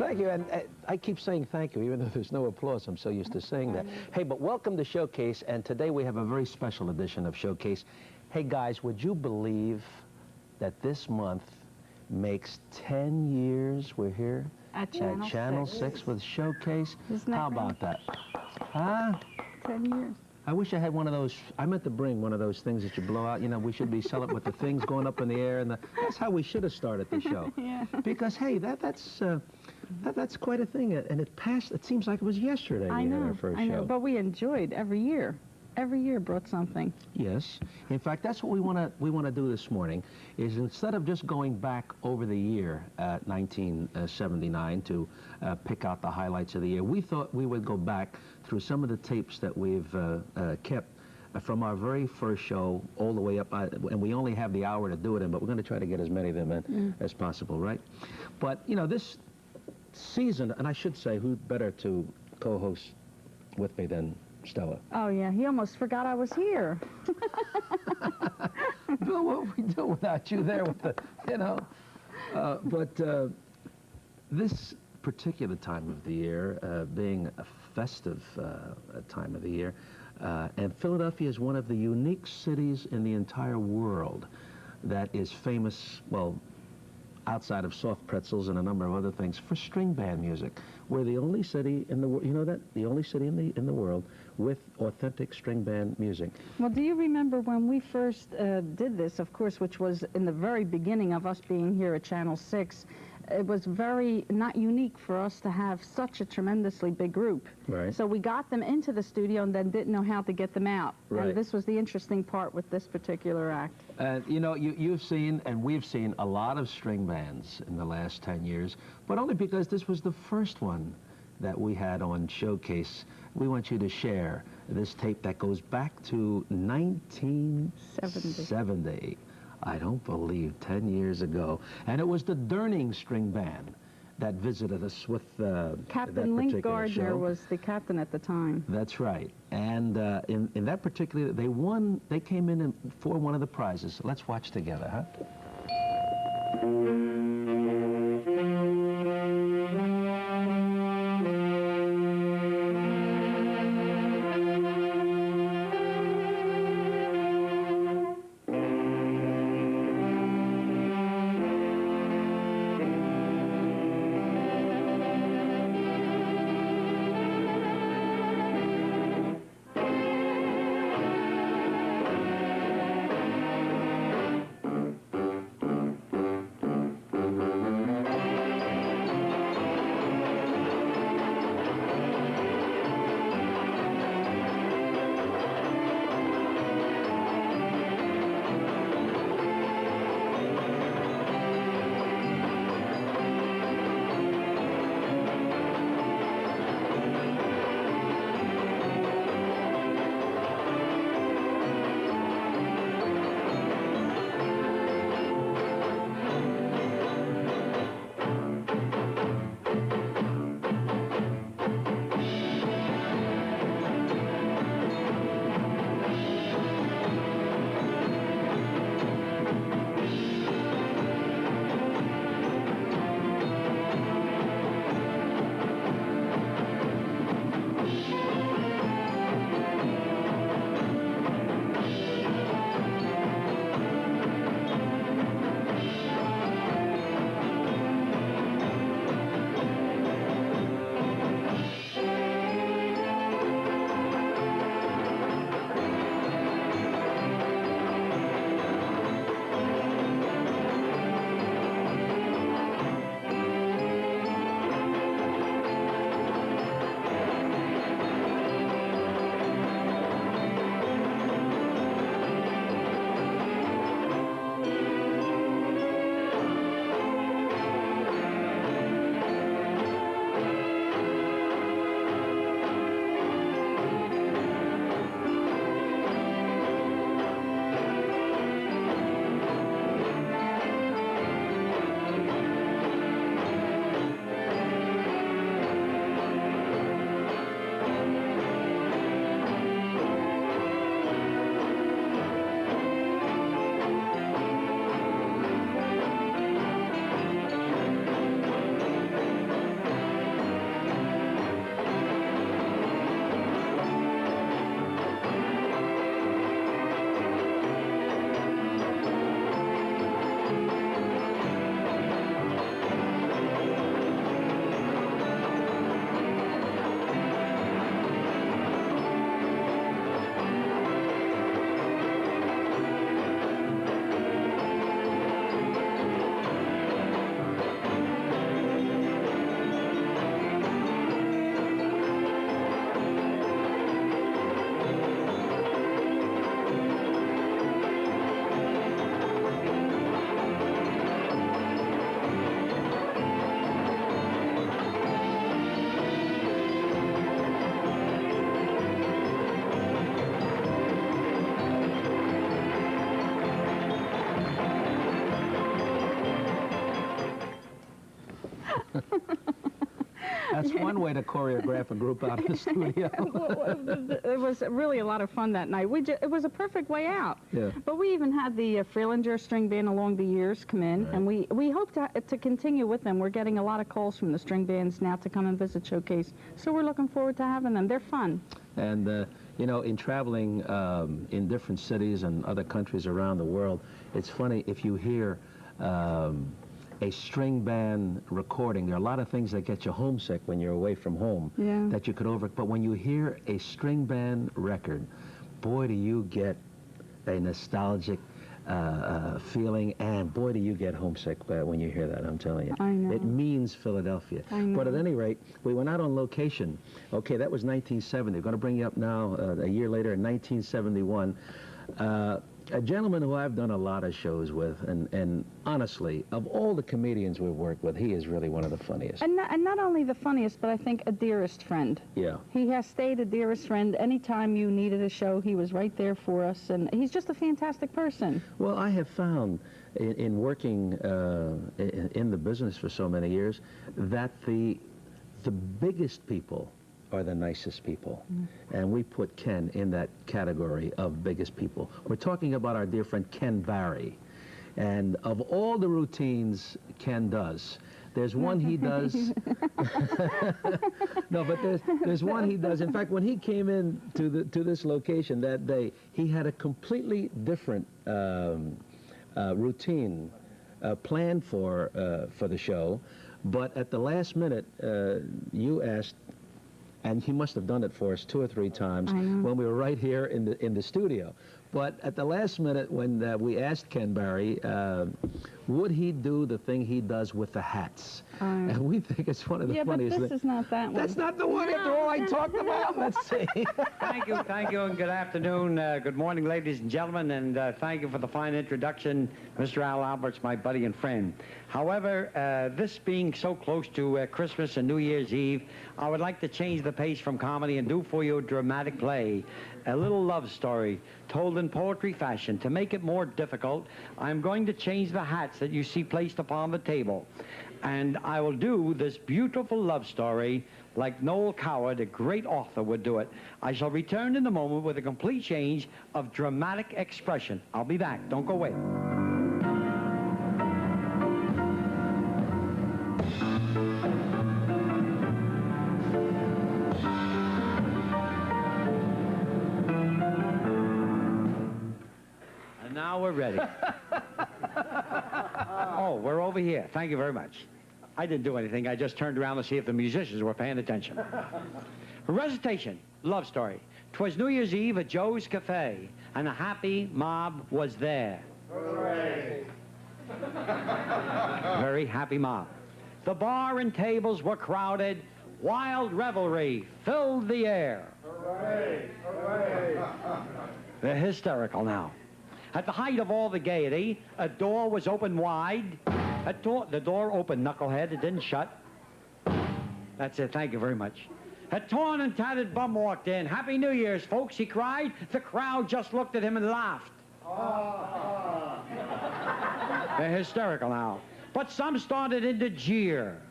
Thank you, and I keep saying thank you, even though there's no applause. I'm so used to saying that. Hey, but welcome to Showcase, and today we have a very special edition of Showcase. Hey, guys, would you believe that this month makes 10 years we're here at Channel 6 with Showcase? Isn't that How about that? Huh? 10 years. I wish I had one of those. I meant to bring one of those things that you blow out. You know, we should be selling with the things going up in the air, and that's how we should have started the show. Yeah. Because hey, that's quite a thing, and it passed. It seems like it was yesterday. I we know. had our first I know. show. But we enjoyed every year. Every year brought something. Yes. In fact, that's what we want to do this morning. Is instead of just going back over the year 1979 to pick out the highlights of the year, we thought we would go back through some of the tapes that we've kept from our very first show all the way up, and we only have the hour to do it in, but we're going to try to get as many of them in as possible, right? But, you know, this season, and I should say, who better to co-host with me than Stella? Oh, yeah. He almost forgot I was here. Bill, what would we do without you there with the, you know? But this particular time of the year, being a festive time of the year, and Philadelphia is one of the unique cities in the entire world that is famous, well, outside of soft pretzels and a number of other things, for string band music. We're the only city in the world, you know that? The only city in the world with authentic string band music. Well, do you remember when we first did this, of course, which was in the very beginning of us being here at Channel 6, it was very not unique for us to have such a tremendously big group. Right. So we got them into the studio and then didn't know how to get them out. Right. And this was the interesting part with this particular act. You know, you've seen, and we've seen, a lot of string bands in the last 10 years, but only because this was the first one that we had on Showcase. We want you to share this tape that goes back to 1970. I don't believe 10 years ago. And it was the Durning String Band that visited us with Captain Link Gardner was the captain at the time. That's right. And in that particular, they came in for one of the prizes. Let's watch together, huh? That's one way to choreograph a group out in the studio. It was really a lot of fun that night. It was a perfect way out. Yeah. But we even had the Freelander String Band along the years come in, Right. and we hope to continue with them. We're getting a lot of calls from the string bands now to come and visit Showcase, so we're looking forward to having them. They're fun. And, you know, in traveling in different cities and other countries around the world, it's funny if you hear a string band recording. There are a lot of things that get you homesick when you're away from home that you could but when you hear a string band record, boy, do you get a nostalgic feeling, and boy, do you get homesick when you hear that, I'm telling you. I know. It means Philadelphia. I know. But at any rate, we went out on location. Okay, that was 1970. We're going to bring you up now, a year later, in 1971. A gentleman who I've done a lot of shows with, and honestly, of all the comedians we've worked with, he is really one of the funniest. And not only the funniest, but I think a dearest friend. Yeah. He has stayed a dearest friend. Anytime you needed a show, he was right there for us, and he's just a fantastic person. Well, I have found in working in the business for so many years that the biggest people are the nicest people. And we put Ken in that category of biggest people. We're talking about our dear friend Ken Barry. And of all the routines Ken does, there's one he does. No, but there's one he does. In fact, when he came in to this location that day, he had a completely different routine planned for the show. But at the last minute, you asked, and he must have done it for us 2 or 3 times when we were right here in the studio. But at the last minute, when we asked Ken Barry, would he do the thing he does with the hats? And we think it's one of the funniest things. Yeah, but this is not that one. That's not the one after all I talked about. Let's see. Thank you, and good afternoon. Good morning, ladies and gentlemen, and thank you for the fine introduction, Mr. Al Alberts, my buddy and friend. However, this being so close to Christmas and New Year's Eve, I would like to change the pace from comedy and do for you a dramatic play, a little love story told in poetry fashion. To make it more difficult, I'm going to change the hats that you see placed upon the table. And I will do this beautiful love story like Noel Coward, a great author, would do it. I shall return in a moment with a complete change of dramatic expression. I'll be back. Don't go away. And now we're ready. Oh, we're over here. Thank you very much. I didn't do anything. I just turned around to see if the musicians were paying attention. Recitation, love story. 'Twas New Year's Eve at Joe's Cafe, and a happy mob was there. Hooray! Very happy mob. The bar and tables were crowded. Wild revelry filled the air. Hooray! Hooray! They're hysterical now. At the height of all the gaiety, a door was opened wide. The door opened, knucklehead. It didn't shut. That's it. Thank you very much. A torn and tattered bum walked in. Happy New Year's, folks, he cried. The crowd just looked at him and laughed. They're hysterical now. But some started into jeer.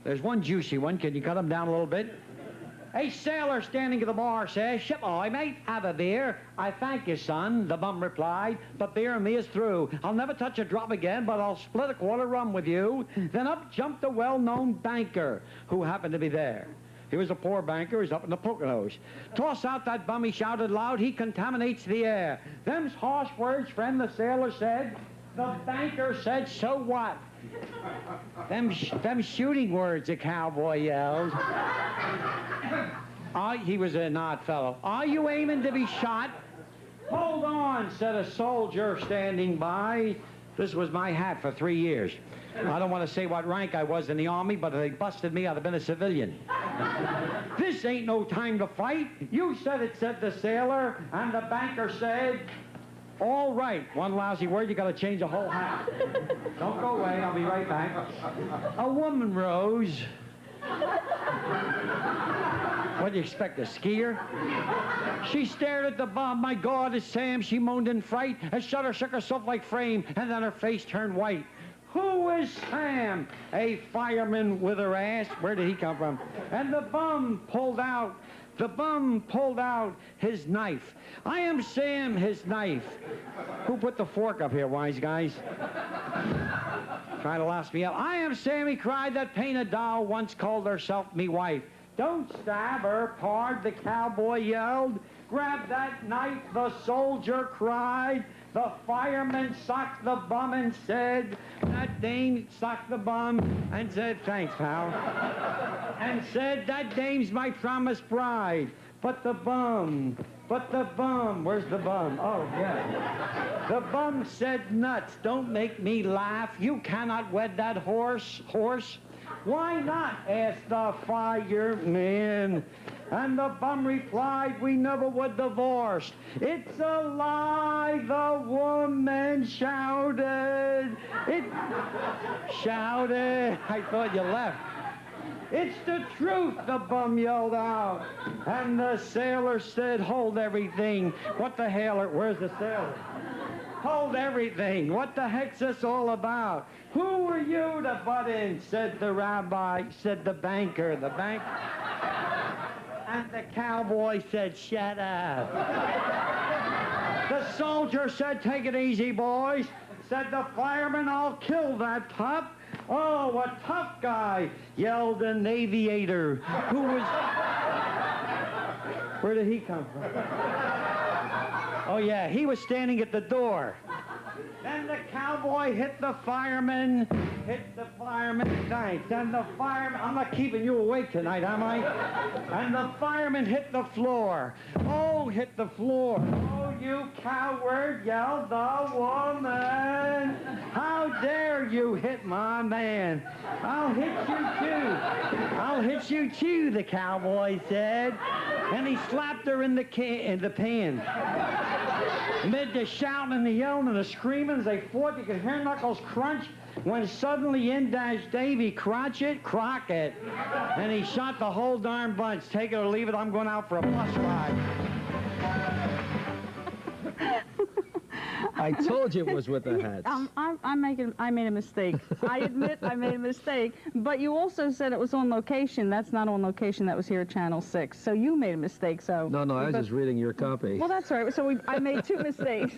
There's one juicy one. Can you cut him down a little bit? A sailor standing at the bar says, "Ship ahoy, mate, have a beer." "I thank you, son," the bum replied, "but beer and me is through. I'll never touch a drop again, but I'll split a quart of rum with you." Then up jumped a well-known banker who happened to be there. He was a poor banker. He's up in the Poconos. "Toss out that bum," he shouted loud. "He contaminates the air." "Them's harsh words, friend," the sailor said. The banker said, "So what?" Them shooting words, the cowboy yelled. He was an odd fellow. "Are you aiming to be shot?" "Hold on," said a soldier standing by. This was my hat for 3 years. I don't want to say what rank I was in the Army, but if they busted me, I'd have been a civilian. "This ain't no time to fight." "You said it," said the sailor. And the banker said, "All right." One lousy word, you got to change the whole hat. Don't go away. I'll be right back. A woman rose. What do you expect, a skier? She stared at the bum. "My God, it's Sam," she moaned in fright. A shudder shook herself like frame, and then her face turned white. Who is Sam? A fireman with her ass. Where did he come from? And the bum pulled out his knife. I am Sam, his knife. Who put the fork up here, wise guys? Trying to lost me up. I am Sam, he cried, that painted doll once called herself me wife. Don't stab her, Pard, the cowboy yelled. Grab that knife, the soldier cried. The fireman socked the bum and said, that dame socked the bum and said, thanks, pal. And said, that dame's my promised bride. But the bum, where's the bum? Oh, yeah. The bum said, nuts, don't make me laugh. You cannot wed that horse. Why not? Asked the fireman. And the bum replied, we never would divorce. It's a lie, the woman shouted. Shouted. I thought you left. It's the truth, the bum yelled out. And the sailor said, hold everything. What the hell? Where's the sailor? Hold everything. What the heck's this all about? Who are you to butt in? Said the rabbi, said the banker. The bank. And the cowboy said, shut up. The soldier said, take it easy, boys. Said the fireman, I'll kill that tough. Oh, a tough guy, yelled an aviator who was... Where did he come from? Oh, yeah, he was standing at the door. Then the cowboy hit the fireman, thanks. And the fireman, I'm not keeping you awake tonight, am I? And the fireman hit the floor. Oh, hit the floor. Oh, you coward, yelled the woman. How dare you hit my man? I'll hit you too. I'll hit you too, the cowboy said. And he slapped her in the pan. Amid the shouting and the yelling and the screaming as they fought, you could hear Knuckles crunch when suddenly in dashed Davy Crockett, and he shot the whole darn bunch. Take it or leave it, I'm going out for a bus ride. I told you it was with the hats. I made a mistake. I admit I made a mistake. But you also said it was on location. That's not on location. That was here at Channel 6. So you made a mistake. So No, I was just reading your copy. Well, that's all right. So I made two mistakes.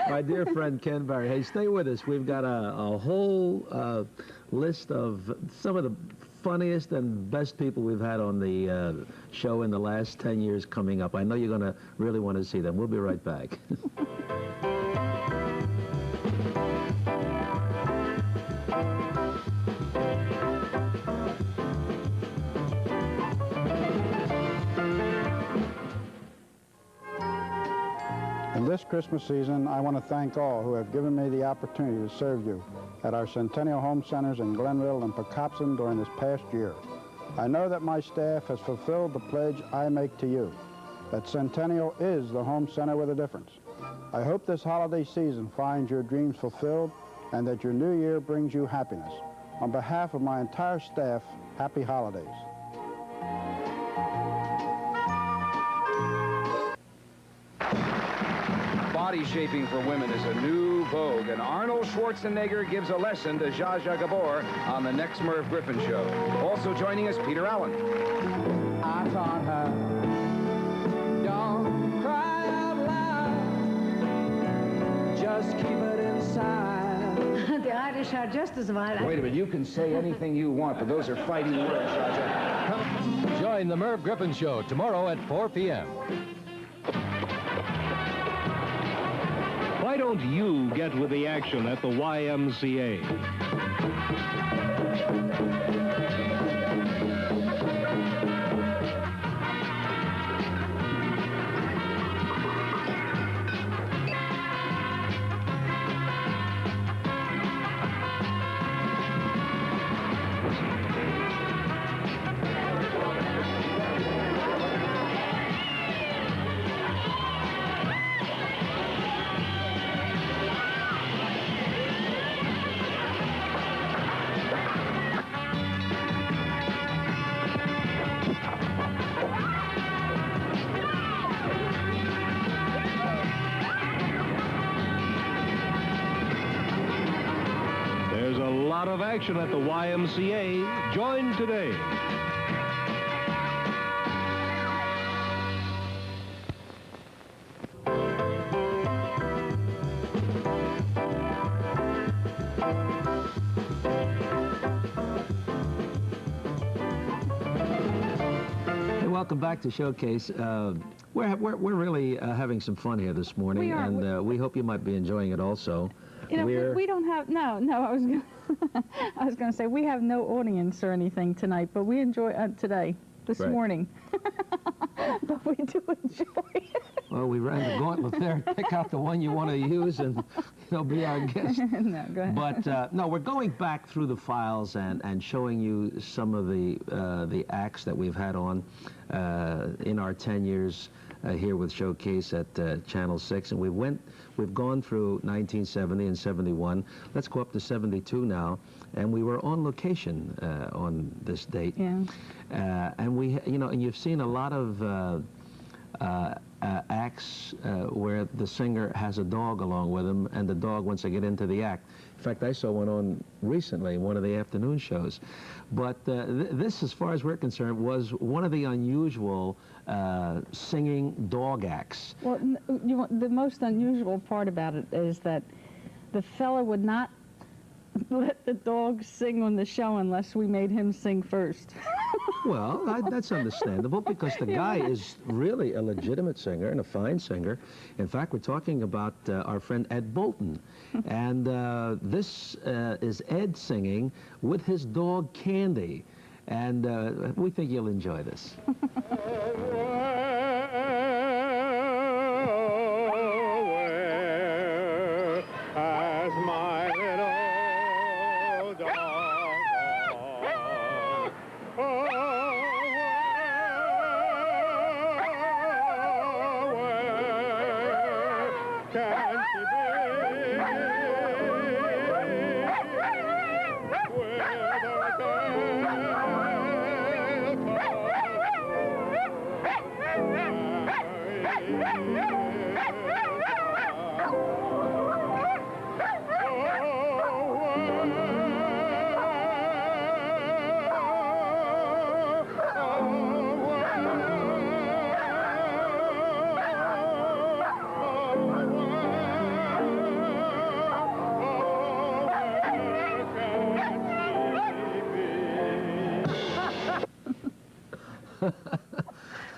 My dear friend Ken Barry, hey, stay with us. We've got a whole list of some of the funniest and best people we've had on the show in the last 10 years coming up. I know you're going to really want to see them. We'll be right back. In this Christmas season, I want to thank all who have given me the opportunity to serve you at our Centennial Home Centers in Glenville and Pocopson during this past year. I know that my staff has fulfilled the pledge I make to you, that Centennial is the home center with a difference. I hope this holiday season finds your dreams fulfilled and that your new year brings you happiness. On behalf of my entire staff, happy holidays. Body shaping for women is a new vogue, and Arnold Schwarzenegger gives a lesson to Zsa Zsa Gabor on the next Merv Griffin show. Also joining us, Peter Allen. I taught her, don't cry out loud, just keep it inside. The Irish are just as violent. Wait a minute, you can say anything you want, but those are fighting words, Zsa Zsa. Come. Join the Merv Griffin Show tomorrow at 4 p.m. Why don't you get with the action at the YMCA? a lot of action at the YMCA. Join today. Welcome back to Showcase. We're really having some fun here this morning, We are. and we hope you might be enjoying it also. You know, we don't have, no, I was gonna, I was going to say, we have no audience or anything tonight, but we enjoy, this Right. morning. But we do enjoy it. Well, we ran the gauntlet there. Pick out the one you want to use, and you'll be our guest. No, go ahead. But no, we're going back through the files and showing you some of the acts that we've had on in our 10 years here with Showcase at Channel 6, and we've gone through 1970 and 71. Let's go up to 72 now, and we were on location on this date. Yeah. And we, and you've seen a lot of acts where the singer has a dog along with him, and the dog wants to get into the act. In fact, I saw one on recently, one of the afternoon shows. But this, as far as we're concerned, was one of the unusual singing dog acts. Well, the most unusual part about it is that the fella would not let the dog sing on the show unless we made him sing first. Well, that's understandable, because the guy is really a legitimate singer and a fine singer. In fact, we're talking about our friend Ed Bolton. And this is Ed singing with his dog Candy. And we think you'll enjoy this.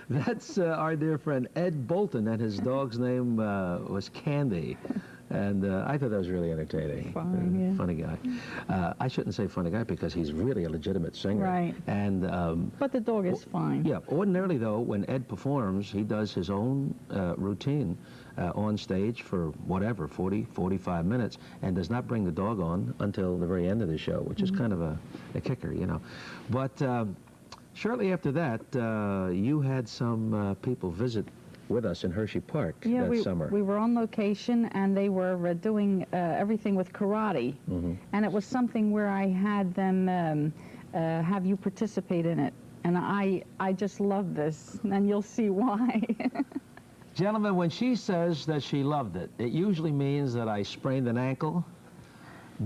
That's our dear friend Ed Bolton, and his dog's name was Candy. And I thought that was really entertaining. Fine, yeah. Funny guy. I shouldn't say funny guy, because he's really a legitimate singer. Right. And But the dog is fine. yeah, ordinarily though, when Ed performs, he does his own routine on stage for whatever, 40, 45 minutes, and does not bring the dog on until the very end of the show, which is kind of a kicker, But shortly after that, you had some people visit with us in Hershey Park that summer. We were on location, and they were doing everything with karate. And it was something where I had them have you participate in it. And I just love this, and you'll see why. Gentlemen, when she says that she loved it, it usually means that I sprained an ankle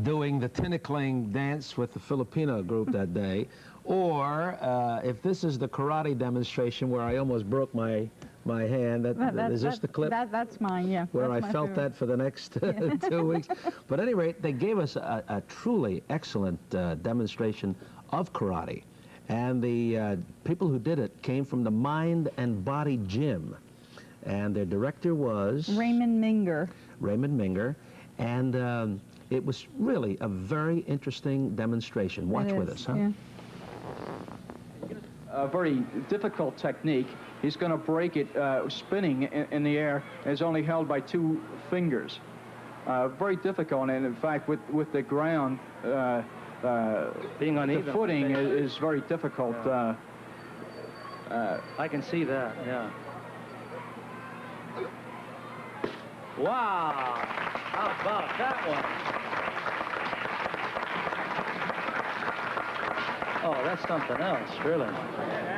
doing the tinikling dance with the Filipino group that day, or if this is the karate demonstration where I almost broke my hand, is this the clip? That's mine, yeah. Where That's I my felt favorite. that for the next 2 weeks. But at any rate, they gave us a truly excellent demonstration of karate. And the people who did it came from the Mind and Body Gym. And their director was Raymond Minger. Raymond Minger. And it was really a very interesting demonstration. Watch It with is, us, huh? yeah. A very difficult technique. He's going to break it spinning in the air. It's only held by 2 fingers. Very difficult, and in fact, with the ground, being uneven, the footing is very difficult. I can see that, yeah. Wow! How about that one? Oh, that's something else, really.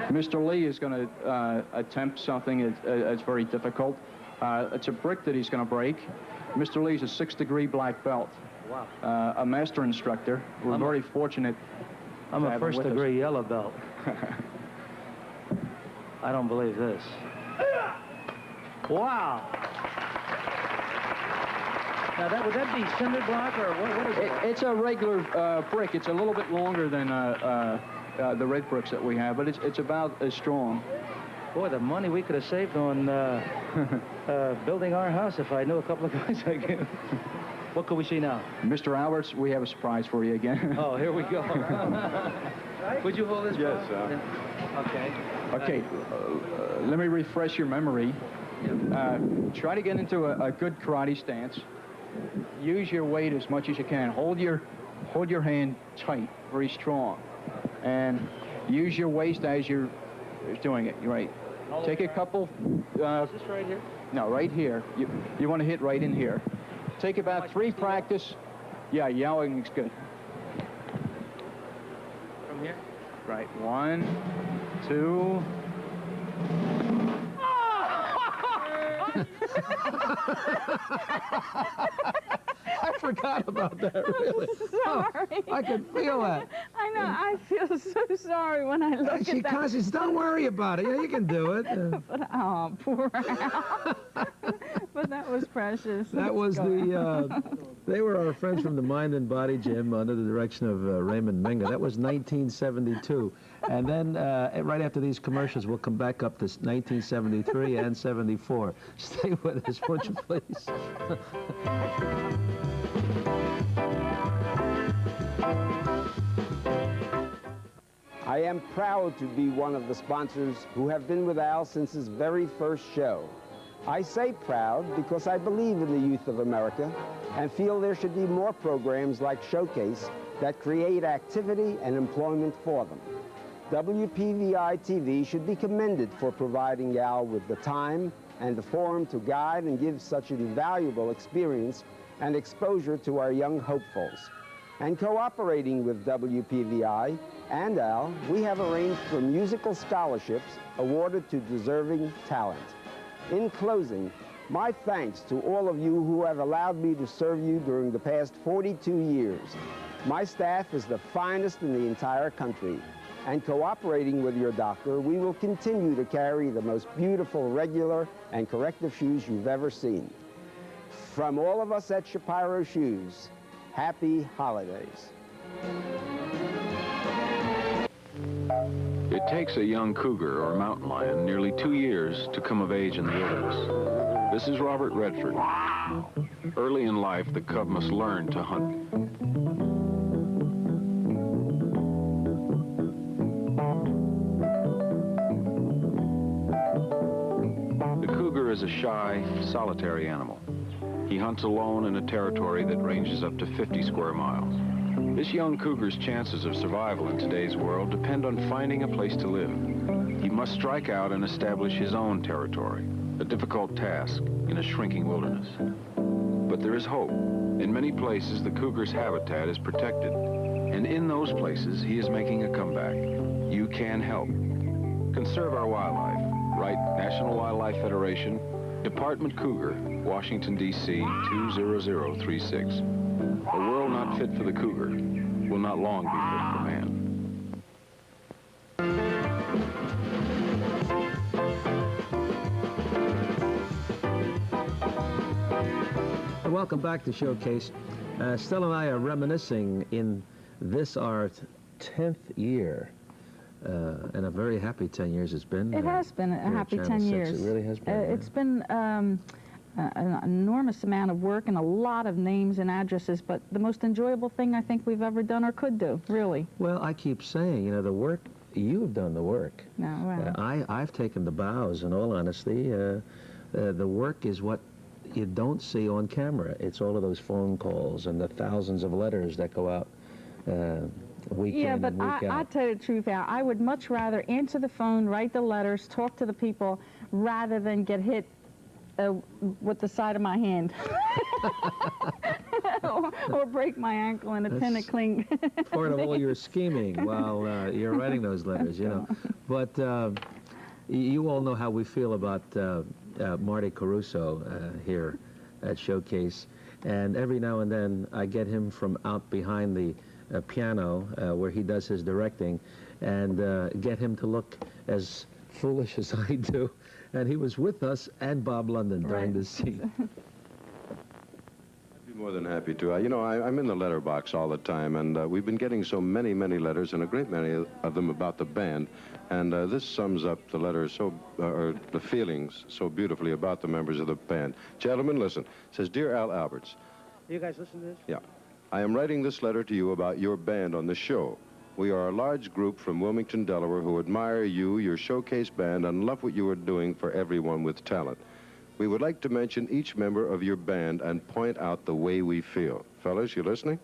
Mr. Lee is going to attempt something that's very difficult. It's a brick that he's going to break. Mr. Lee's a 6th-degree black belt. Wow. a master instructor. We're very fortunate. I'm to a have him with us. first-degree yellow belt. I don't believe this. Wow. Now, would that be cinder block, or what is it? It's a regular brick. It's a little bit longer than the red bricks that we have, but it's about as strong. Boy, the money we could have saved on building our house if I knew a couple of guys like you. What can we see now? Mr. Alberts, we have a surprise for you again. Oh, here we go. Would you hold this? Yes. Okay. Okay. Let me refresh your memory. Try to get into a good karate stance. Use your weight as much as you can. Hold your hand tight, very strong, and use your waist as you're doing it. Right. Take a couple. Is this right here? No, right here. You want to hit right in here. Take about 3 practice. Yeah, yelling is good. From here? Right. 1, 2. I forgot about that, really. Sorry. Oh, I could feel that. I know. I feel so sorry when I look at that. She constantly says, don't worry about it. Yeah, you can do it. But, oh, poor Al. But that was precious. That was they were our friends from the Mind and Body Gym under the direction of Raymond Minga. That was 1972. And then right after these commercials, we'll come back up to 1973 and 74. Stay with us, would you please? I am proud to be one of the sponsors who have been with Al since his very first show. I say proud because I believe in the youth of America and feel there should be more programs like Showcase that create activity and employment for them. WPVI-TV should be commended for providing Al with the time and the forum to guide and give such an invaluable experience and exposure to our young hopefuls. And cooperating with WPVI and Al, we have arranged for musical scholarships awarded to deserving talent. In closing, my thanks to all of you who have allowed me to serve you during the past 42 years. My staff is the finest in the entire country, and cooperating with your doctor, we will continue to carry the most beautiful regular and corrective shoes you've ever seen. From all of us at Shapiro Shoes, happy holidays. It takes a young cougar or mountain lion nearly 2 years to come of age in the wilderness. This is Robert Redford. Early in life, the cub must learn to hunt. The cougar is a shy, solitary animal. He hunts alone in a territory that ranges up to 50 square miles. This young cougar's chances of survival in today's world depend on finding a place to live. He must strike out and establish his own territory, a difficult task in a shrinking wilderness. But there is hope. In many places, the cougar's habitat is protected, and in those places, he is making a comeback. You can help. Conserve our wildlife. Write National Wildlife Federation, Department Cougar, Washington, D.C. 20036. A world not fit for the cougar will not long be fit for man. Welcome back to Showcase. Stella and I are reminiscing in this our 10th year. And a very happy 10 years it's been. It has been a happy 10 years. It really has been. It's been an enormous amount of work and a lot of names and addresses, but the most enjoyable thing I think we've ever done or could do, really. Well, I keep saying, you know, the work, you've done the work. No, well. I've taken the bows, in all honesty. The work is what you don't see on camera. It's all of those phone calls and the thousands of letters that go out week yeah, in but and week out. I tell you the truth, Al, I would much rather answer the phone, write the letters, talk to the people, rather than get hit with the side of my hand. or break my ankle in a tin of cling. Part of all your scheming while you're writing those letters, you know. But you all know how we feel about Marty Caruso here at Showcase. And every now and then I get him from out behind the piano where he does his directing and get him to look as foolish as I do. And he was with us and Bob London during this scene. I'd be more than happy to. You know, I'm in the letterbox all the time, and we've been getting so many, many letters, and a great many of them about the band. And this sums up the letters or the feelings so beautifully about the members of the band. Gentlemen, listen. It says, Dear Al Alberts. You guys listen to this? Yeah. I am writing this letter to you about your band on the show. We are a large group from Wilmington, Delaware, who admire you, your showcase band, and love what you are doing for everyone with talent. We would like to mention each member of your band and point out the way we feel. Fellas, you listening?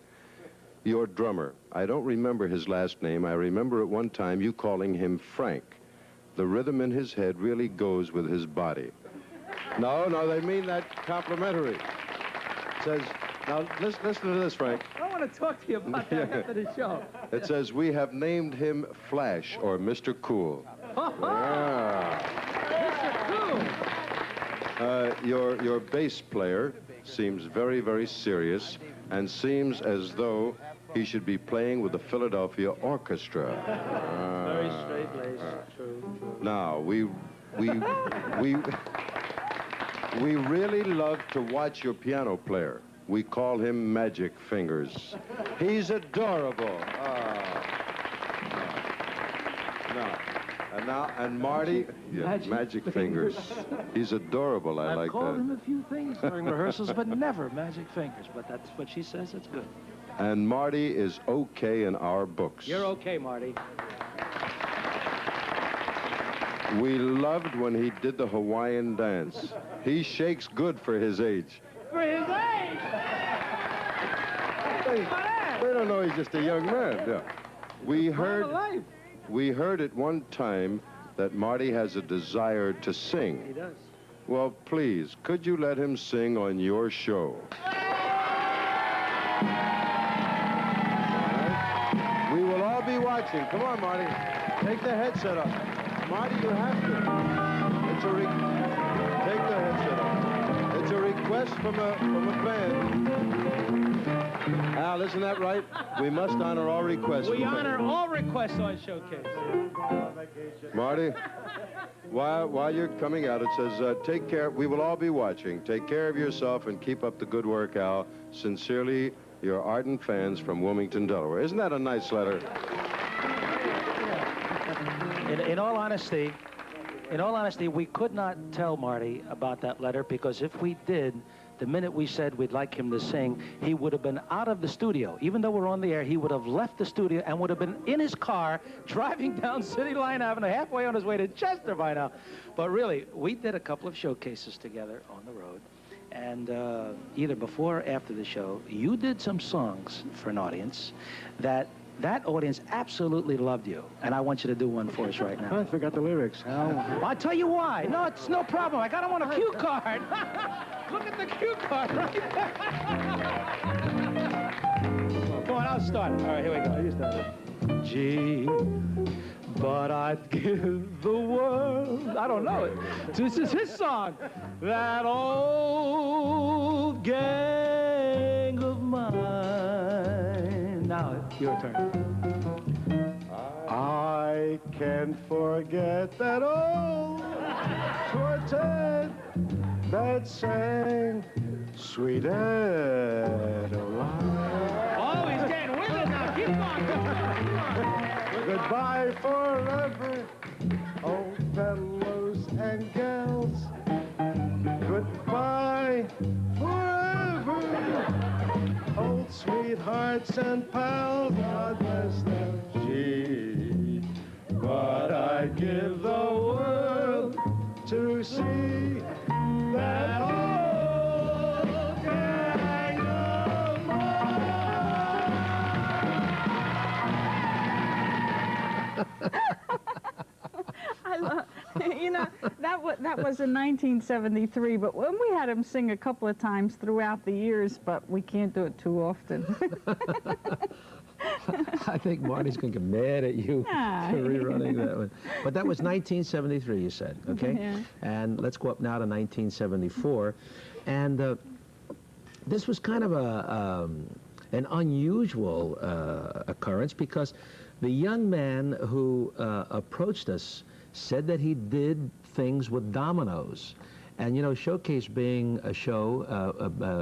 Your drummer. I don't remember his last name. I remember at one time you calling him Frank. The rhythm in his head really goes with his body. No, they mean that complimentary. It says, now listen to this, Frank. I want to talk to you about that after the show. It says, we have named him Flash, or Mr. Cool. Yeah. Mr. Cool! Your bass player seems very, very serious and seems as though he should be playing with the Philadelphia Orchestra. Very straight bass. True. Now, we really love to watch your piano player. We call him Magic Fingers. He's adorable. And Marty, Magic Fingers. He's adorable. I like that. I've called him a few things during rehearsals, but never Magic Fingers. But that's what she says. It's good. And Marty is okay in our books. You're okay, Marty. We loved when he did the Hawaiian dance. He shakes good for his age. For his age? They don't know he's just a young man. Yeah. We heard at one time that Marty has a desire to sing. He does. Well, please, could you let him sing on your show? Right. We will all be watching. Come on, Marty. Take the headset off. Marty, you have to. Take the headset off. It's a request from a fan. Al, isn't that right? We must honor all requests. We honor all requests on Showcase. Marty, while you're coming out, it says, take care. We will all be watching. Take care of yourself and keep up the good work, Al. Sincerely, your ardent fans from Wilmington, Delaware. Isn't that a nice letter? In all honesty, we could not tell Marty about that letter because if we did, the minute we said we'd like him to sing, he would have been out of the studio. Even though we're on the air, he would have left the studio and would have been in his car driving down City Line Avenue, halfway on his way to Chester by now. But really, we did a couple of showcases together on the road. And either before or after the show, you did some songs for an audience that audience absolutely loved you. And I want you to do one for us right now. I forgot the lyrics. I'll tell you why. No, it's no problem. I got them on a cue card. Look at the cue card right there. Come on, I'll start. All right, here we go. You start. Gee, but I'd give the world. I don't know it. This is his song. That old gang of mine. Now, your turn. I can't forget that old quartet that sang Sweet Adeline. Oh, he's getting with it now. Keep on. Goodbye forever, old fellows and gals. Goodbye forever, old sweethearts and pals. God bless them. Gee, but I'd give the world to see that old gang of I love, you know, that was in 1973, but when we had him sing a couple of times throughout the years, but we can't do it too often. I think Marty's going to get mad at you for rerunning that one. But that was 1973, you said, okay? Yeah. And let's go up now to 1974. And this was kind of an unusual occurrence because the young man who approached us said that he did things with dominoes. And, you know, Showcase being a show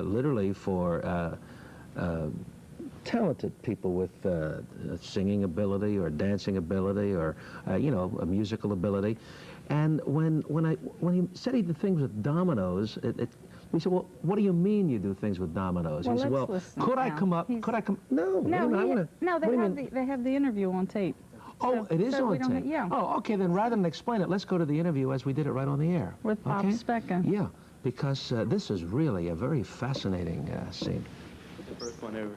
literally for talented people with singing ability or dancing ability or, you know, a musical ability. And when he said he did things with dominoes, we said, well, what do you mean you do things with dominoes? Well, he said, well, could I come up? Could I come? No, they have the interview on tape. Oh, it is on tape? Yeah. Oh, okay, then rather than explain it, let's go to the interview as we did it right on the air. With Bob Specka. Yeah, because this is really a very fascinating scene. It's the first one ever.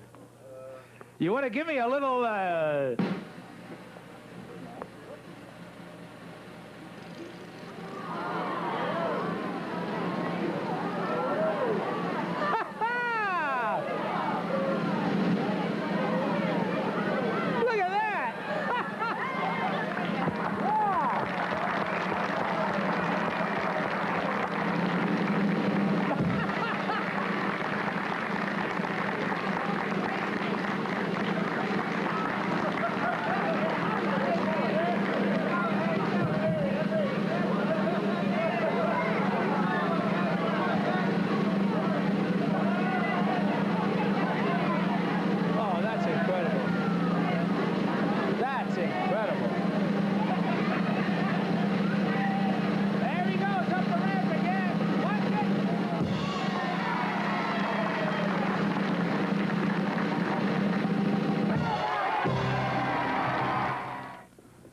You want to give me a little...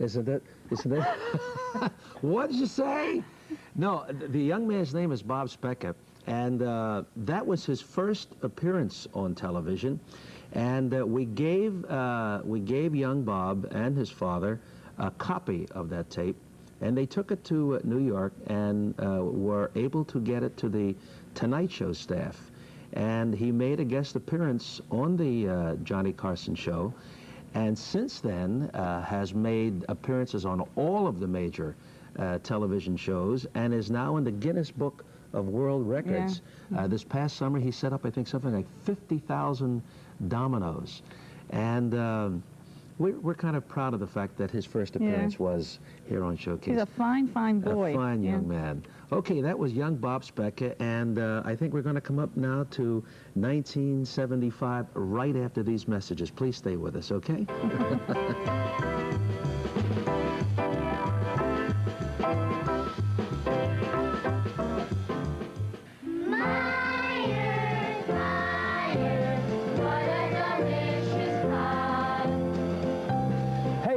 Isn't it? What did you say? No, the young man's name is Bob Specka, and that was his first appearance on television. And we gave young Bob and his father a copy of that tape, and they took it to New York and were able to get it to the Tonight Show staff. And he made a guest appearance on the Johnny Carson show, and since then has made appearances on all of the major television shows and is now in the Guinness Book of World Records. Yeah. This past summer he set up, I think, something like 50,000 dominoes. And we're kind of proud of the fact that his first appearance was here on Showcase. He's a fine, fine boy. A fine young man. Okay, that was young Bob Specka, and I think we're going to come up now to 1975 right after these messages. Please stay with us, okay?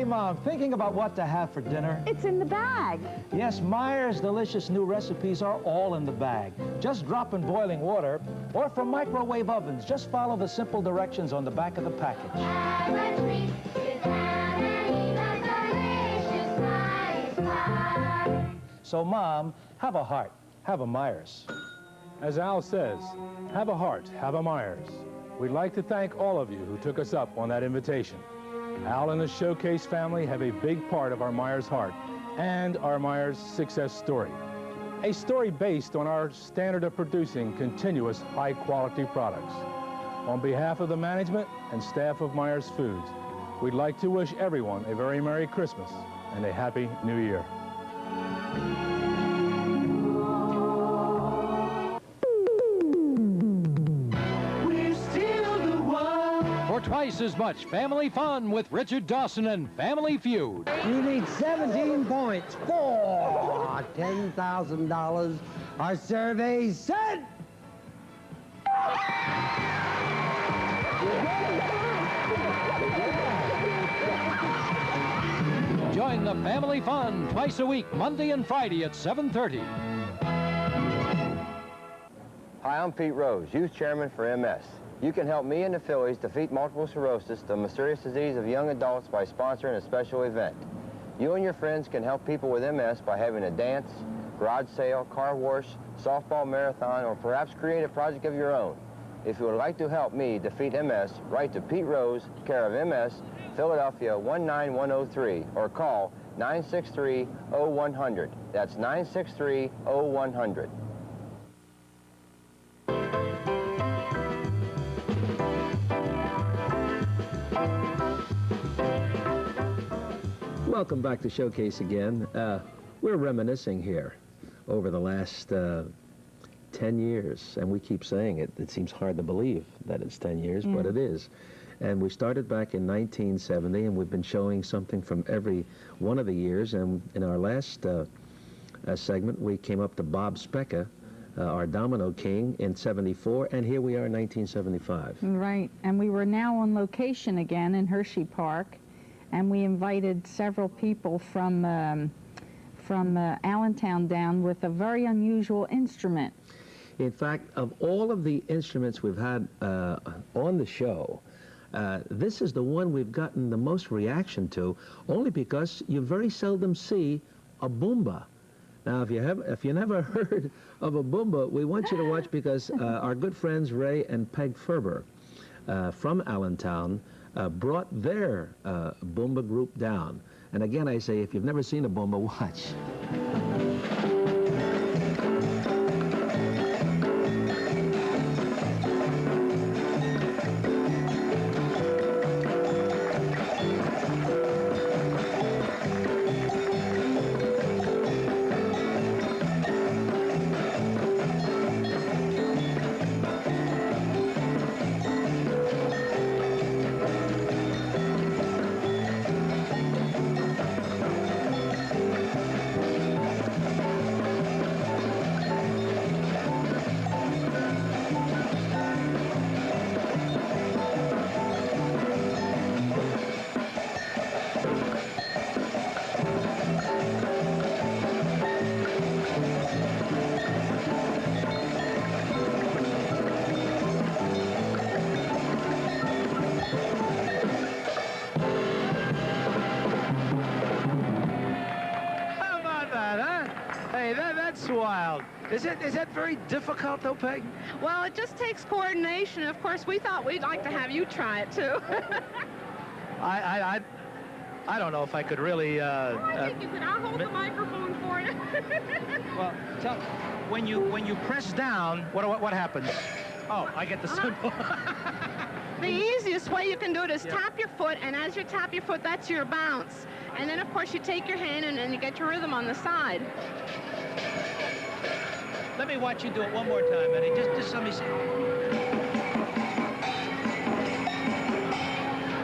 Mom, thinking about what to have for dinner? It's in the bag. Yes, Meyer's delicious new recipes are all in the bag. Just drop in boiling water, or from microwave ovens, just follow the simple directions on the back of the package. So, Mom, have a heart. Have a Meyer's. As Al says, have a heart, have a Meyer's. We'd like to thank all of you who took us up on that invitation. Al and the Showcase family have a big part of our Meyer's heart and our Meyer's success story. A story based on our standard of producing continuous high-quality products. On behalf of the management and staff of Meyer's Foods, we'd like to wish everyone a very Merry Christmas and a Happy New Year. Twice as much family fun with Richard Dawson and Family Feud. You need 17 points for $10,000. Our survey said... Join the family fun twice a week, Monday and Friday at 7:30. Hi, I'm Pete Rose, youth chairman for MS. You can help me and the Phillies defeat multiple sclerosis, the mysterious disease of young adults, by sponsoring a special event. You and your friends can help people with MS by having a dance, garage sale, car wash, softball marathon, or perhaps create a project of your own. If you would like to help me defeat MS, write to Pete Rose, care of MS, Philadelphia 19103, or call 963-0100. That's 963-0100. Welcome back to Showcase again. We're reminiscing here over the last 10 years, and we keep saying it. It seems hard to believe that it's 10 years, but it is. And we started back in 1970, and we've been showing something from every one of the years. And in our last segment, we came up to Bob Specka, our Domino King, in '74, and here we are in 1975. Right, and we were now on location again in Hershey Park, and we invited several people from Allentown down with a very unusual instrument. In fact, of all of the instruments we've had on the show, this is the one we've gotten the most reaction to, only because you very seldom see a boomba. Now, if you never heard of a boomba, we want you to watch, because our good friends Ray and Peg Ferber from Allentown brought their boomba group down. And again, I say, if you've never seen a boomba, watch. That's wild. Is that very difficult, though, Peg? Well, it just takes coordination. Of course, we thought we'd like to have you try it, too. I don't know if I could really... I think you could. I'll hold the microphone for you. Well, when you press down, what happens? Oh, I get the symbol. The easiest way you can do it is tap your foot, and as you tap your foot, that's your bounce. And then, of course, you take your hand and you get your rhythm on the side. Let me watch you do it one more time, Eddie. Just let me see.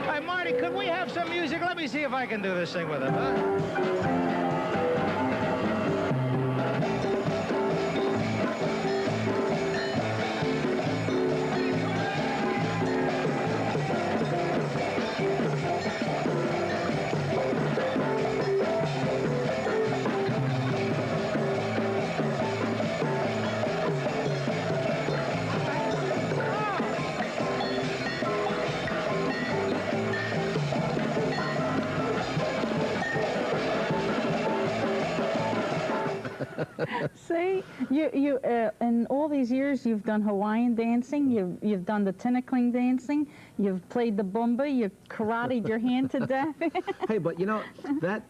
Hey, Marty, could we have some music? Let me see if I can do this thing with it, huh? See, you in all these years you've done Hawaiian dancing, you've done the tinikling dancing, you've played the boomba, you karate'd your hand to death. Hey, but you know that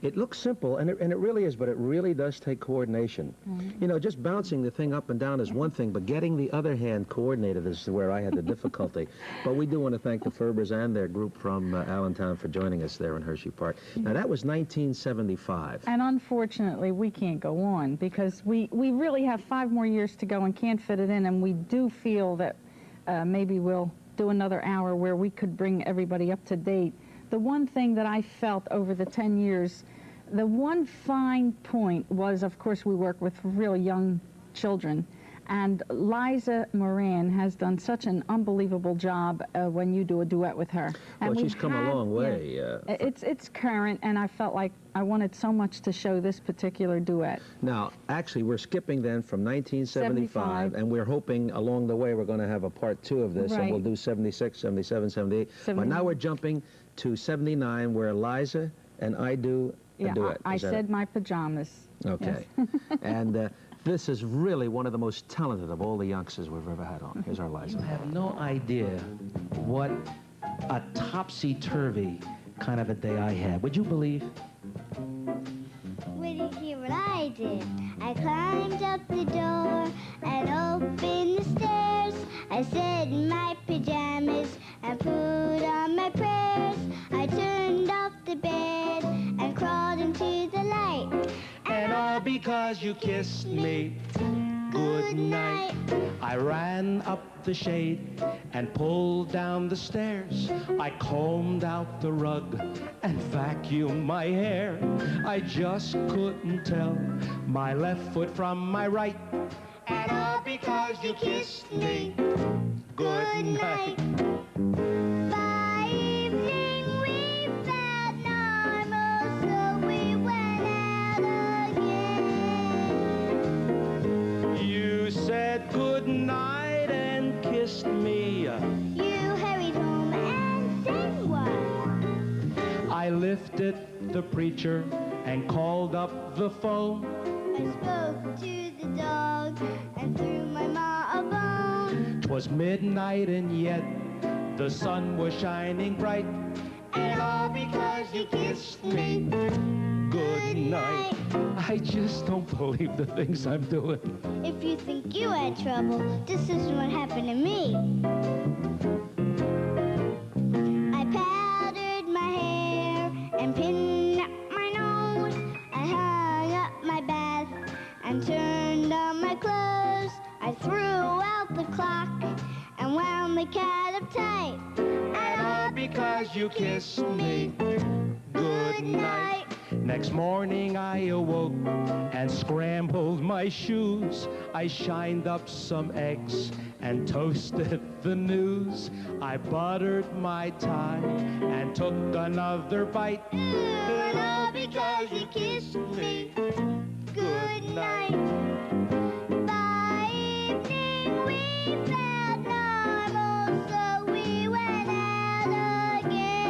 it looks simple, and it really is, but it really does take coordination. You know, just bouncing the thing up and down is one thing, but getting the other hand coordinated is where I had the difficulty. But we do want to thank the Ferbers and their group from Allentown for joining us there in Hershey Park. Now, that was 1975. And unfortunately, we can't go on, because we really have 5 more years to go and can't fit it in, and we do feel that maybe we'll do another hour where we could bring everybody up to date. The one thing that I felt over the 10 years, the one fine point was, of course, we work with really young children. And Liza Moran has done such an unbelievable job when you do a duet with her. And well, she's come a long way. Yeah, it's current, and I felt like I wanted so much to show this particular duet. Now, actually, we're skipping then from 1975, and we're hoping along the way we're going to have a part 2 of this, and we'll do 76, 77, 78. But now we're jumping to 79, where Liza and I do a duet. I said my pajamas. Okay. Yes. And this is really one of the most talented of all the youngsters we've ever had on. Here's our Liza. You have no idea what a topsy-turvy kind of a day I had. Would you believe? Would you hear what I did? I climbed up the door and opened the stairs. I said my pajamas and put on my prayers. I turned off the bed because you kissed me. Good night. I ran up the shade and pulled down the stairs. I combed out the rug and vacuumed my hair. I just couldn't tell my left foot from my right. And all because you kissed me. Good night. By evening we felt normal, so we went out again. You said good night and kissed me. You hurried home and then what? I lifted the preacher and called up the phone. I spoke to the dog and threw my ma a bone. 'Twas midnight and yet the sun was shining bright. And all because you kissed me. Good night. I just don't believe the things I'm doing. If you think you had trouble, this is what happened to me. I powdered my hair and pinned up my nose. I hung up my bath and turned on my clothes. I threw out the clock and wound the cat up tight. And all because you kissed me. Good night. Next morning I awoke and scrambled my shoes. I shined up some eggs and toasted the news. I buttered my tie and took another bite. And all because you kissed me. Good night. By evening we felt normal, so we went out again.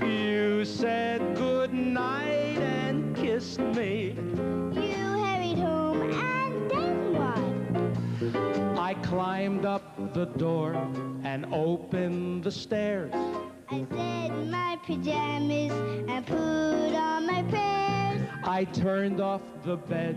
You said good night and kissed me. You hurried home and then what? I climbed up the door and opened the stairs. I said my pajamas and put on my prayers. I turned off the bed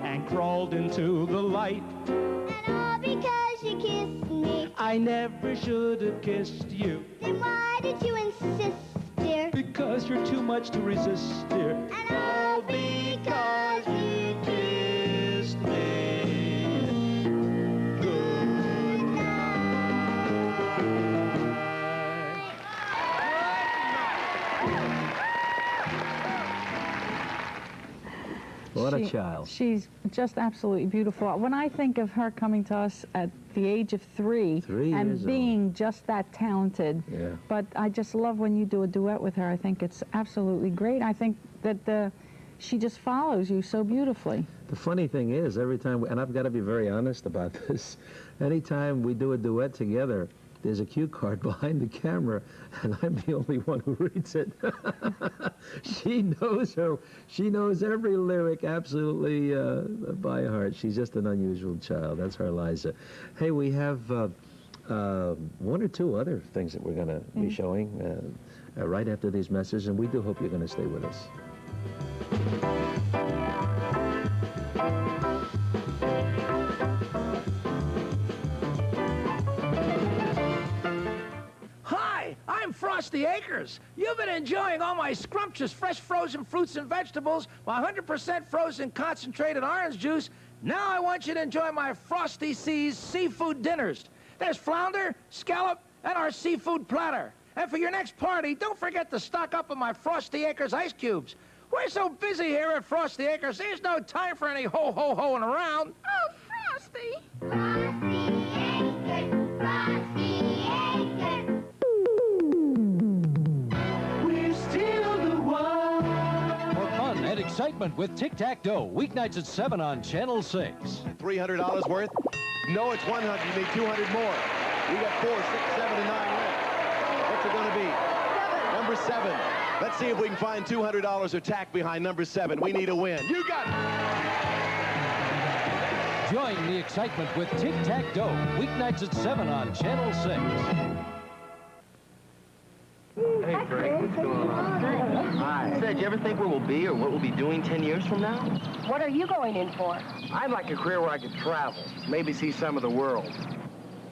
and crawled into the light. And all because you kissed me. I never should have kissed you. Then why did you insist, dear? Because you're too much to resist, dear. And all because you kissed me. Good night. What a child. She's just absolutely beautiful. When I think of her coming to us at the age of 3 and years being just that talented, Yeah. but I just love when you do a duet with her. I think it's absolutely great. I think that she just follows you so beautifully. The funny thing is, every time, and I've got to be very honest about this, anytime we do a duet together, there's a cue card behind the camera, and I'm the only one who reads it. She knows every lyric absolutely by heart. She's just an unusual child. That's our Liza. Hey, we have 1 or 2 other things that we're going to be showing right after these messages, and we do hope you're going to stay with us. Hi, I'm Frosty Acres. You've been enjoying all my scrumptious fresh frozen fruits and vegetables, my 100% frozen concentrated orange juice. Now I want you to enjoy my Frosty Seas seafood dinners. There's flounder, scallop, and our seafood platter. And for your next party, don't forget to stock up on my Frosty Acres ice cubes. We're so busy here at Frosty Acres, there's no time for any ho-ho-hoing around. Oh, Frosty! We're still the one. For fun and excitement with Tic-Tac-Toe, weeknights at 7 on Channel 6. $300 worth? No, it's 100. You need 200 more. We got 4, 6, 7, and 9 left. What's it going to be? 7. Number 7. Let's see if we can find $200 or tack behind number 7. We need a win. You got it. Join the excitement with Tic-Tac-Toe, weeknights at 7 on Channel 6. Hey, Frank, what's going on? Hi. Say, do you ever think where we'll be or what we'll be doing 10 years from now? What are you going in for? I'd like a career where I could travel, maybe see some of the world.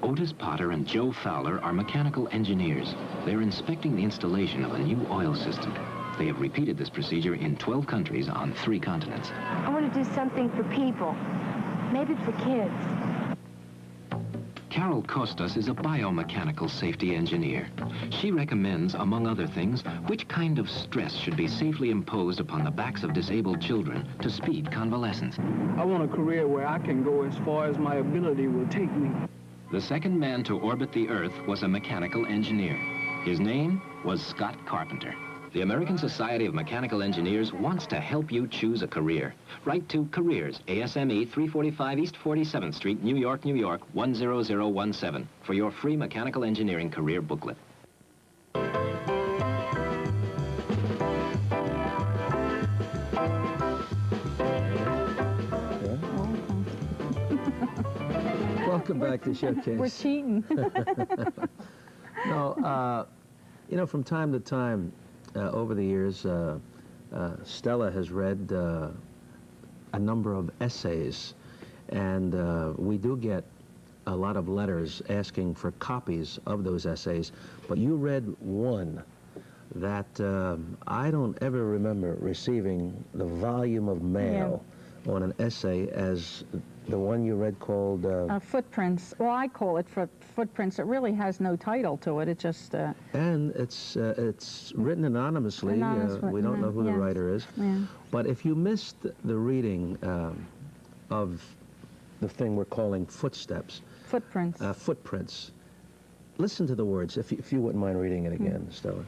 Otis Potter and Joe Fowler are mechanical engineers. They're inspecting the installation of a new oil system. They have repeated this procedure in 12 countries on 3 continents. I want to do something for people. Maybe for kids. Carol Costas is a biomechanical safety engineer. She recommends, among other things, which kind of stress should be safely imposed upon the backs of disabled children to speed convalescence. I want a career where I can go as far as my ability will take me. The second man to orbit the Earth was a mechanical engineer. His name was Scott Carpenter. The American Society of Mechanical Engineers wants to help you choose a career. Write to Careers, ASME 345 East 47th Street, New York, New York, 10017 for your free mechanical engineering career booklet. Welcome back to Showcase. We're cheating. No, you know, from time to time, over the years, Stella has read a number of essays, and we do get a lot of letters asking for copies of those essays, but you read one that I don't ever remember receiving the volume of mail on an essay as the one you read called... Footprints. Well, I call it Footprints. It really has no title to it. It just... And it's written anonymously. We don't know who the writer is. Yeah. But if you missed the reading of the thing we're calling Footsteps... Footprints. Footprints. Listen to the words, if you wouldn't mind reading it again, Stella.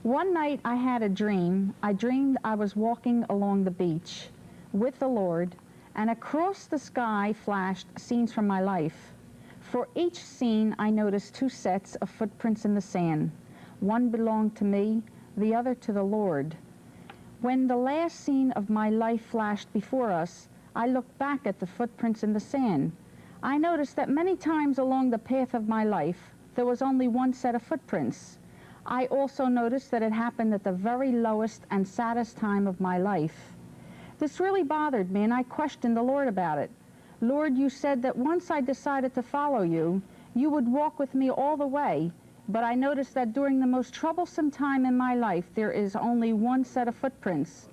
One night I had a dream. I dreamed I was walking along the beach with the Lord, and across the sky flashed scenes from my life. For each scene, I noticed 2 sets of footprints in the sand. One belonged to me, the other to the Lord. When the last scene of my life flashed before us, I looked back at the footprints in the sand. I noticed that many times along the path of my life, there was only 1 set of footprints. I also noticed that it happened at the very lowest and saddest time of my life. This really bothered me, and I questioned the Lord about it. Lord, you said that once I decided to follow you, you would walk with me all the way, but I noticed that during the most troublesome time in my life, there is only 1 set of footprints.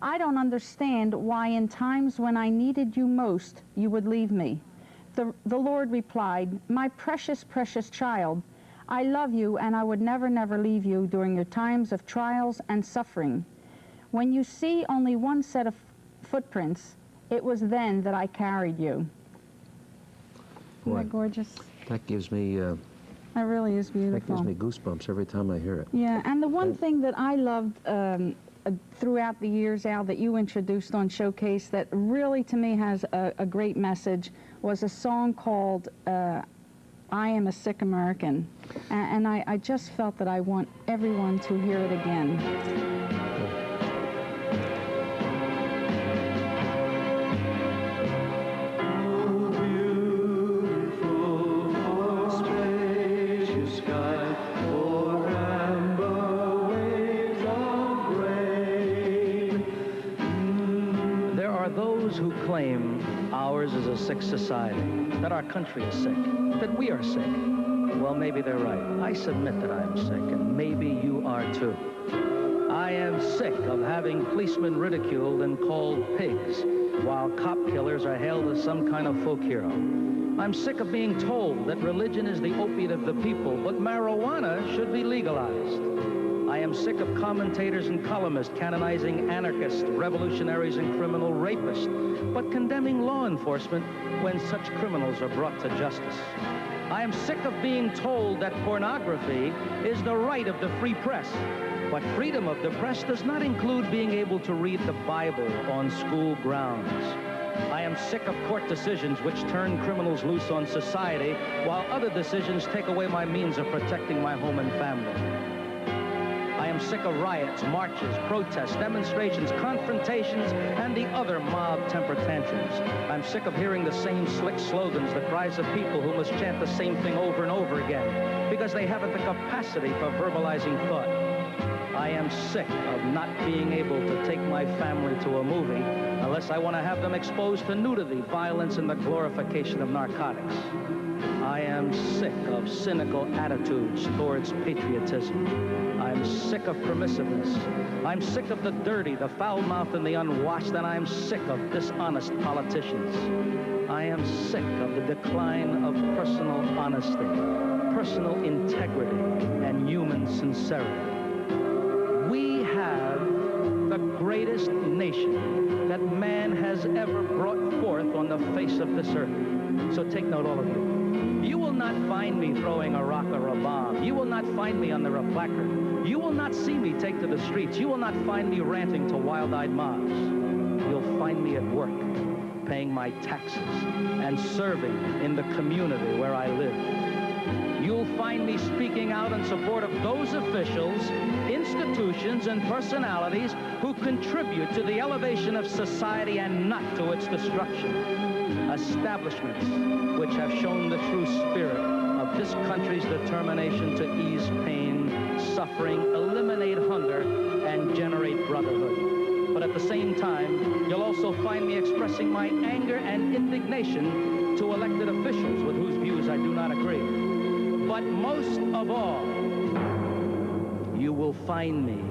I don't understand why in times when I needed you most, you would leave me. The Lord replied, my precious, precious child, I love you, and I would never, never leave you during your times of trials and suffering. When you see only 1 set of footprints, it was then that I carried you. Isn't that gorgeous? That gives me... that really is beautiful. That gives me goosebumps every time I hear it. Yeah, and the one thing that I loved throughout the years, Al, that you introduced on Showcase that really to me has a great message was a song called I Am a Sick American. And I just felt that I want everyone to hear it again. Who claim ours is a sick society, that our country is sick, that we are sick. Well, maybe they're right. I submit that I am sick, and maybe you are too. I am sick of having policemen ridiculed and called pigs, while cop killers are hailed as some kind of folk hero. I'm sick of being told that religion is the opiate of the people, but marijuana should be legalized. I am sick of commentators and columnists canonizing anarchists, revolutionaries, and criminal rapists, but condemning law enforcement when such criminals are brought to justice. I am sick of being told that pornography is the right of the free press, but freedom of the press does not include being able to read the Bible on school grounds. I am sick of court decisions which turn criminals loose on society, while other decisions take away my means of protecting my home and family. I am sick of riots, marches, protests, demonstrations, confrontations, and the other mob temper tantrums. I'm sick of hearing the same slick slogans, the cries of people who must chant the same thing over and over again because they haven't the capacity for verbalizing thought. I am sick of not being able to take my family to a movie unless I want to have them exposed to nudity, violence, and the glorification of narcotics. I am sick of of cynical attitudes towards patriotism. I'm sick of permissiveness. I'm sick of the dirty, the foul-mouthed, and the unwashed, and I'm sick of dishonest politicians. I am sick of the decline of personal honesty, personal integrity, and human sincerity. We have the greatest nation that man has ever brought forth on the face of this earth. So take note, all of you. You will not find me throwing a rock or a bomb. You will not find me under a placard. You will not see me take to the streets. You will not find me ranting to wild-eyed mobs. You'll find me at work, paying my taxes and serving in the community where I live. You'll find me speaking out in support of those officials, institutions, and personalities who contribute to the elevation of society and not to its destruction. Establishments which have shown the true spirit of this country's determination to ease pain, suffering, eliminate hunger, and generate brotherhood. But at the same time, you'll also find me expressing my anger and indignation to elected officials with whose views I do not agree. But most of all, you will find me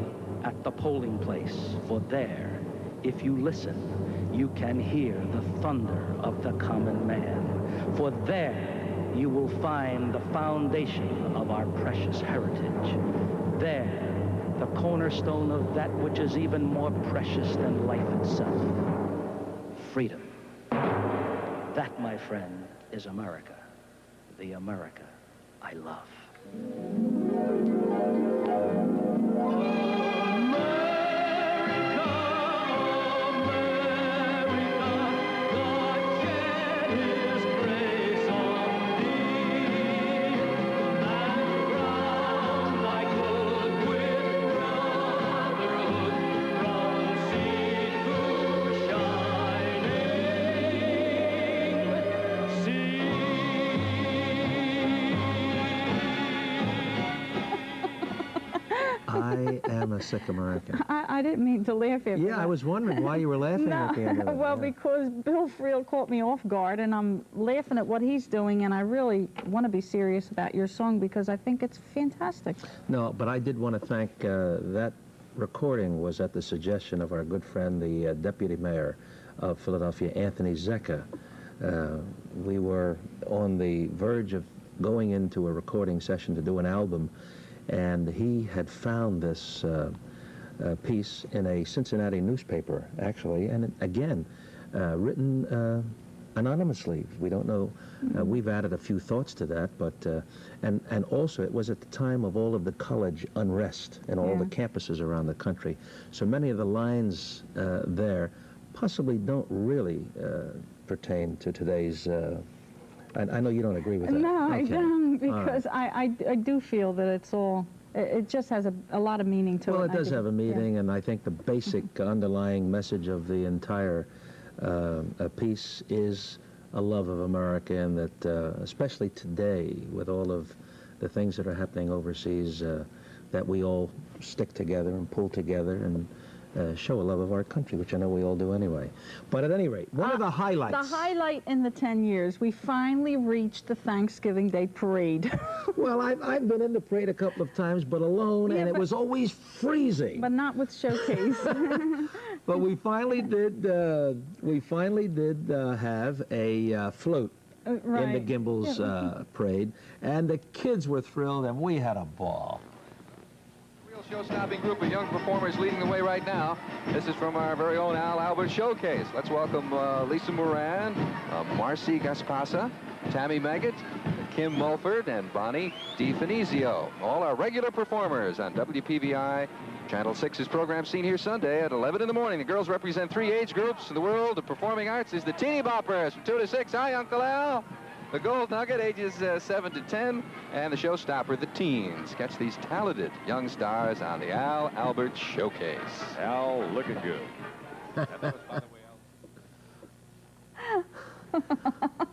at the polling place, for there, if you listen, you can hear the thunder of the common man. For there, you will find the foundation of our precious heritage. There, the cornerstone of that which is even more precious than life itself. Freedom. That, my friend, is America. The America I love. I am a sick American. I didn't mean to laugh at you. Yeah, I was wondering why you were laughing at the end of it. Well, because Bill Friel caught me off guard, and I'm laughing at what he's doing, and I really want to be serious about your song because I think it's fantastic. No, but I did want to thank, that recording was at the suggestion of our good friend, the Deputy Mayor of Philadelphia, Anthony Zecca. We were on the verge of going into a recording session to do an album, and he had found this piece in a Cincinnati newspaper, actually, and again, written anonymously. We don't know. We've added a few thoughts to that, but and also it was at the time of all of the college unrest in all the campuses around the country. So many of the lines there possibly don't really pertain to today's. I know you don't agree with that. No, okay. I don't, because right. I do feel that it's all, it just has a lot of meaning to it. Well, it does have a meaning, and I think the basic underlying message of the entire piece is a love of America, and that especially today, with all of the things that are happening overseas, that we all stick together and pull together and show a love of our country, which I know we all do anyway. But at any rate, one of the highlights... The highlight in the 10 years, we finally reached the Thanksgiving Day parade. Well, I've been in the parade a couple of times, but alone, and it was always freezing. But not with Showcase. But we finally did have a float in the Gimbels parade, and the kids were thrilled, and we had a ball. Show-stopping group of young performers leading the way right now. This is from our very own Al Albert Showcase. Let's welcome Lisa Moran, Marcy Gaspasa, Tammy Maggot, Kim Mulford, and Bonnie DiFinizio. All our regular performers on WPVI. Channel 6's program seen here Sunday at 11 in the morning. The girls represent 3 age groups in the world of performing arts. Is the Teeny Boppers from 2 to 6. Hi, Uncle Al. The Gold Nugget, ages 7 to 10, and the showstopper, the teens. Catch these talented young stars on the Al Albert Showcase. Al, looking good.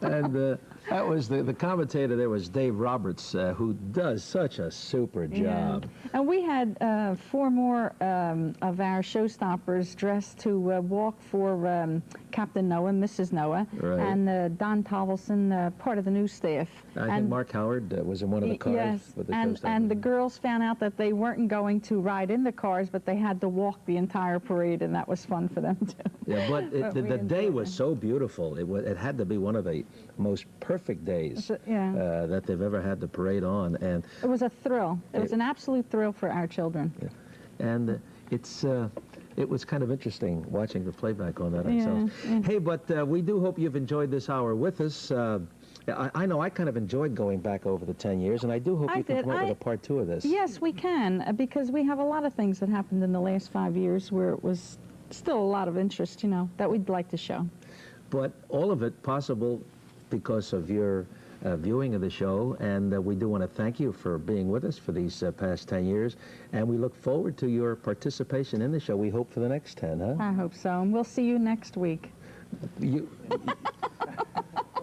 And That was the commentator there was Dave Roberts, who does such a super job. And we had 4 more of our showstoppers dressed to walk for Captain Noah, Mrs. Noah, Right. and Don Tovelson, part of the news staff. I think Mark Howard was in one of the cars. Yes, with the and the girls found out that they weren't going to ride in the cars, but they had to walk the entire parade, and that was fun for them too. Yeah, but we the day enjoyed was so beautiful. It had to be one of the most perfect days that they've ever had the parade on, and it was a thrill. It was an absolute thrill for our children. and it was kind of interesting watching the playback on that Yeah, ourselves. yeah. Hey, but we do hope you've enjoyed this hour with us. I know I kind of enjoyed going back over the 10 years, and I do hope I you can did. come up with a part 2 of this. Yes, we can, because we have a lot of things that happened in the last 5 years where it was still a lot of interest, that we'd like to show. But all of it possible because of your viewing of the show, and we do want to thank you for being with us for these past 10 years, and we look forward to your participation in the show. We hope for the next 10, huh? I hope so, and we'll see you next week.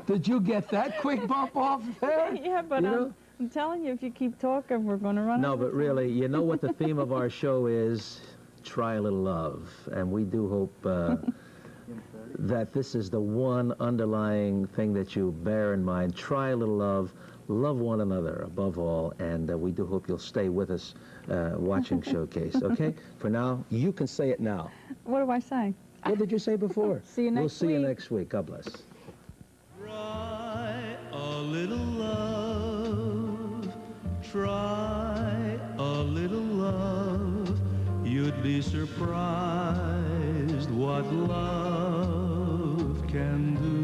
Did you get that quick bump off there? Yeah, but I'm telling you, if you keep talking, we're going to run No, out of but really, you know what the theme of our show is? Try a little love. And we do hope that this is the one underlying thing that you bear in mind. Try a little love. Love one another above all. And we do hope you'll stay with us watching Showcase. Okay? For now, you can say it now. What do I say? What did you say before? See you next We'll see week. you next week. God bless. A little love, try a little love. You'd be surprised what love can do.